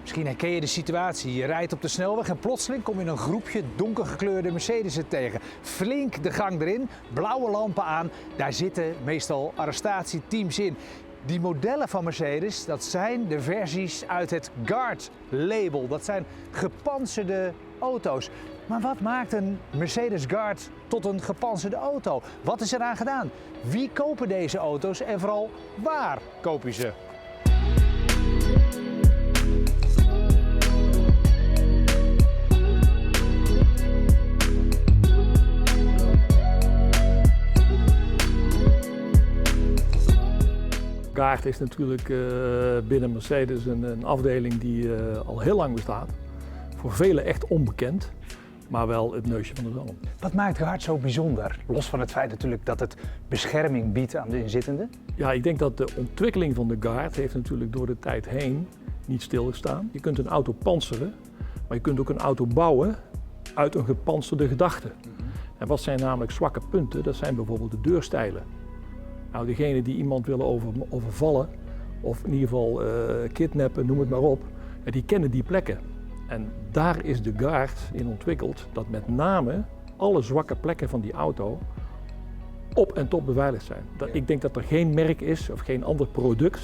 Misschien herken je de situatie. Je rijdt op de snelweg en plotseling kom je een groepje donkergekleurde Mercedes'en tegen. Flink de gang erin, blauwe lampen aan. Daar zitten meestal arrestatieteams in. Die modellen van Mercedes, dat zijn de versies uit het Guard-label. Dat zijn gepantserde auto's. Maar wat maakt een Mercedes Guard tot een gepantserde auto? Wat is eraan gedaan? Wie kopen deze auto's en vooral waar koop je ze? Guard is natuurlijk binnen Mercedes een afdeling die al heel lang bestaat. Voor velen echt onbekend, maar wel het neusje van de zalm. Wat maakt Guard zo bijzonder? Los van het feit natuurlijk dat het bescherming biedt aan de inzittenden. Ja, ik denk dat de ontwikkeling van de Guard heeft natuurlijk door de tijd heen niet stilgestaan. Je kunt een auto panseren, maar je kunt ook een auto bouwen uit een gepantserde gedachte. En wat zijn namelijk zwakke punten? Dat zijn bijvoorbeeld de deurstijlen. Nou, degene die iemand willen overvallen of in ieder geval kidnappen, noem het maar op, die kennen die plekken. En daar is de Guard in ontwikkeld dat met name alle zwakke plekken van die auto op en top beveiligd zijn. Ik denk dat er geen merk is of geen ander product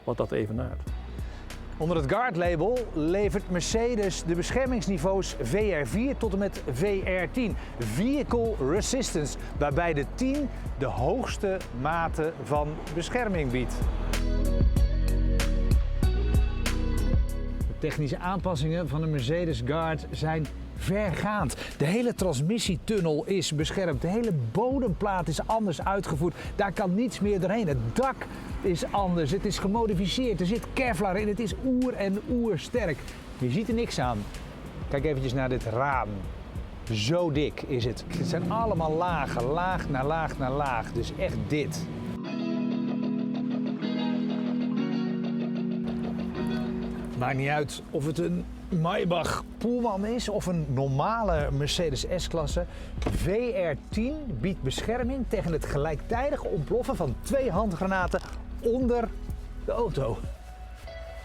wat dat evenaart. Onder het Guard-label levert Mercedes de beschermingsniveaus VR4 tot en met VR10. Vehicle Resistance, waarbij de 10 de hoogste mate van bescherming biedt. De technische aanpassingen van de Mercedes Guard zijn vergaand. De hele transmissietunnel is beschermd. De hele bodemplaat is anders uitgevoerd. Daar kan niets meer doorheen. Het dak is anders. Het is gemodificeerd. Er zit Kevlar in. Het is oer en oersterk. Je ziet er niks aan. Kijk eventjes naar dit raam. Zo dik is het. Het zijn allemaal lagen. Laag na laag na laag. Dus echt dit. Maakt niet uit of het een Maybach Pullman is of een normale Mercedes S-klasse. VR10 biedt bescherming tegen het gelijktijdige ontploffen van 2 handgranaten onder de auto.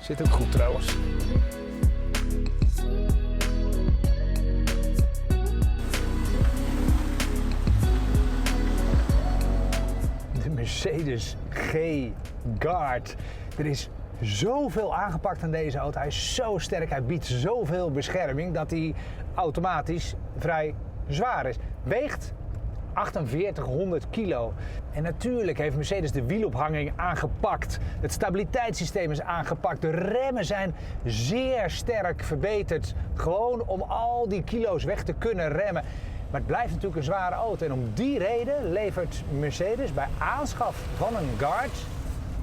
Zit ook goed trouwens. De Mercedes G-Guard. Er is zoveel aangepakt aan deze auto. Hij is zo sterk, hij biedt zoveel bescherming dat hij automatisch vrij zwaar is. Weegt 4800 kilo. En natuurlijk heeft Mercedes de wielophanging aangepakt. Het stabiliteitssysteem is aangepakt. De remmen zijn zeer sterk verbeterd. Gewoon om al die kilo's weg te kunnen remmen. Maar het blijft natuurlijk een zware auto. En om die reden levert Mercedes bij aanschaf van een Guard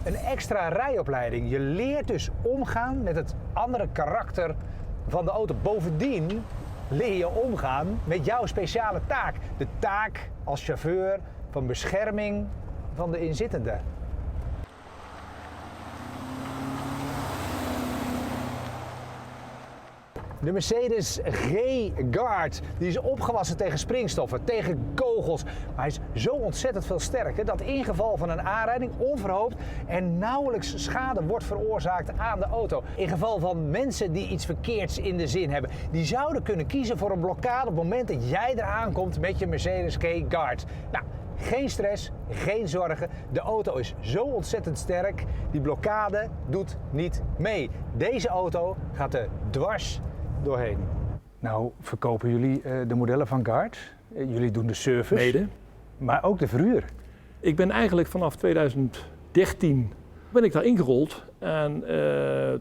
een extra rijopleiding. Je leert dus omgaan met het andere karakter van de auto. Bovendien leer je omgaan met jouw speciale taak. De taak als chauffeur van bescherming van de inzittenden. De Mercedes G-Guard, die is opgewassen tegen springstoffen, tegen kogels. Maar hij is zo ontzettend veel sterker dat in geval van een aanrijding onverhoopt er nauwelijks schade wordt veroorzaakt aan de auto. In geval van mensen die iets verkeerds in de zin hebben, die zouden kunnen kiezen voor een blokkade op het moment dat jij eraan komt met je Mercedes G-Guard. Nou, geen stress, geen zorgen. De auto is zo ontzettend sterk, die blokkade doet niet mee. Deze auto gaat er dwars doorheen. Nou, verkopen jullie de modellen van Guard? Jullie doen de service, Mede. Maar ook de verhuur. Ik ben eigenlijk vanaf 2013 ben ik daar ingerold en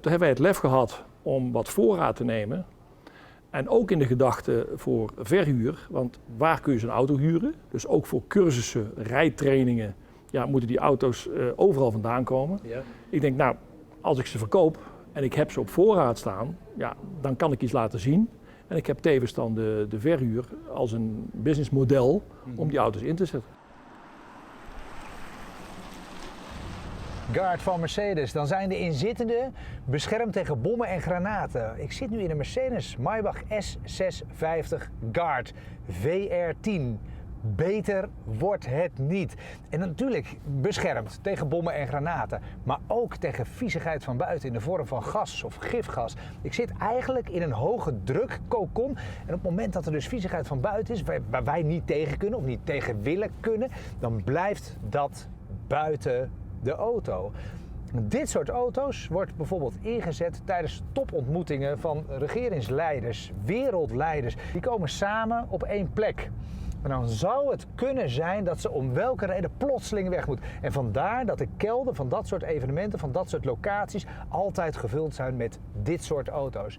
toen hebben wij het lef gehad om wat voorraad te nemen. En ook in de gedachte voor verhuur, want waar kun je zo'n auto huren? Dus ook voor cursussen, rijtrainingen, ja, moeten die auto's overal vandaan komen. Ja. Ik denk, nou, als ik ze verkoop en ik heb ze op voorraad staan, ja, dan kan ik iets laten zien. En ik heb tevens dan de verhuur als een businessmodel om die auto's in te zetten. Guard van Mercedes, dan zijn de inzittenden beschermd tegen bommen en granaten. Ik zit nu in een Mercedes Maybach S650 Guard VR10. Beter wordt het niet. En natuurlijk beschermd tegen bommen en granaten, maar ook tegen viezigheid van buiten in de vorm van gas of gifgas. Ik zit eigenlijk in een hoge druk cocon en op het moment dat er dus viezigheid van buiten is, waar wij niet tegen kunnen of niet tegen willen kunnen, dan blijft dat buiten de auto. Dit soort auto's wordt bijvoorbeeld ingezet tijdens topontmoetingen van regeringsleiders, wereldleiders. Die komen samen op één plek. Maar dan zou het kunnen zijn dat ze om welke reden plotseling weg moet. En vandaar dat de kelder van dat soort evenementen, van dat soort locaties, altijd gevuld zijn met dit soort auto's.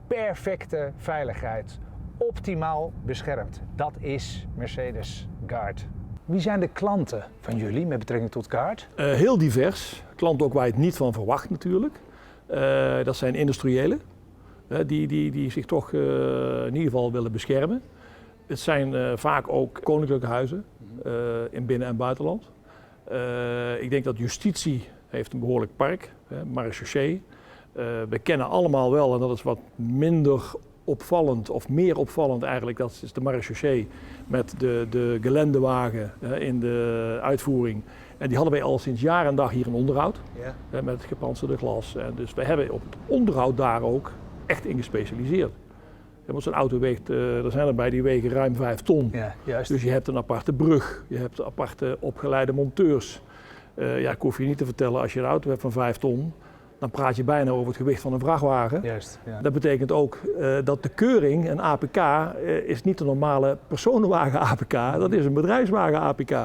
Perfecte veiligheid, optimaal beschermd. Dat is Mercedes Guard. Wie zijn de klanten van jullie met betrekking tot Guard? Heel divers. Klanten ook waar je het niet van verwacht natuurlijk. Dat zijn industriëlen die zich toch in ieder geval willen beschermen. Het zijn vaak ook koninklijke huizen in binnen- en buitenland. Ik denk dat justitie heeft een behoorlijk park, marechaussee. We kennen allemaal wel, en dat is wat minder opvallend of meer opvallend eigenlijk, dat is de marechaussee met de gelendewagen in de uitvoering. En die hadden wij al sinds jaar en dag hier in onderhoud, met het gepantserde glas. En dus wij hebben op het onderhoud daar ook echt in gespecialiseerd. Want zo'n auto weegt, er zijn erbij die wegen ruim 5 ton. Ja, juist. Dus je hebt een aparte brug, je hebt aparte opgeleide monteurs. Ik hoef je niet te vertellen, als je een auto hebt van 5 ton, dan praat je bijna over het gewicht van een vrachtwagen. Juist, ja. Dat betekent ook dat de keuring, een APK, is niet een normale personenwagen APK, dat is een bedrijfswagen APK.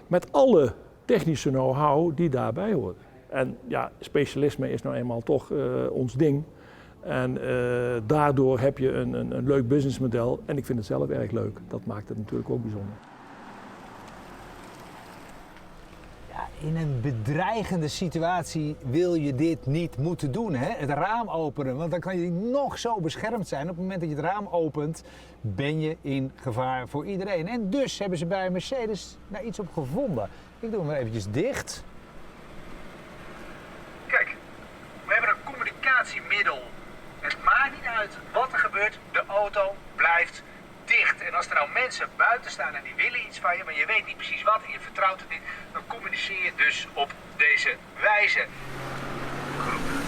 Met alle technische know-how die daarbij hoort. En ja, specialisme is nou eenmaal toch ons ding. En daardoor heb je een leuk businessmodel en ik vind het zelf erg leuk. Dat maakt het natuurlijk ook bijzonder. Ja, in een bedreigende situatie wil je dit niet moeten doen, hè? Het raam openen, want dan kan je nog zo beschermd zijn. Op het moment dat je het raam opent, ben je in gevaar voor iedereen. En dus hebben ze bij Mercedes daar iets op gevonden. Ik doe hem maar eventjes dicht. Kijk, we hebben een communicatiemiddel. Het maakt niet uit wat er gebeurt, de auto blijft dicht. En als er nou mensen buiten staan en die willen iets van je, maar je weet niet precies wat en je vertrouwt het niet, dan communiceer je dus op deze wijze. Goed.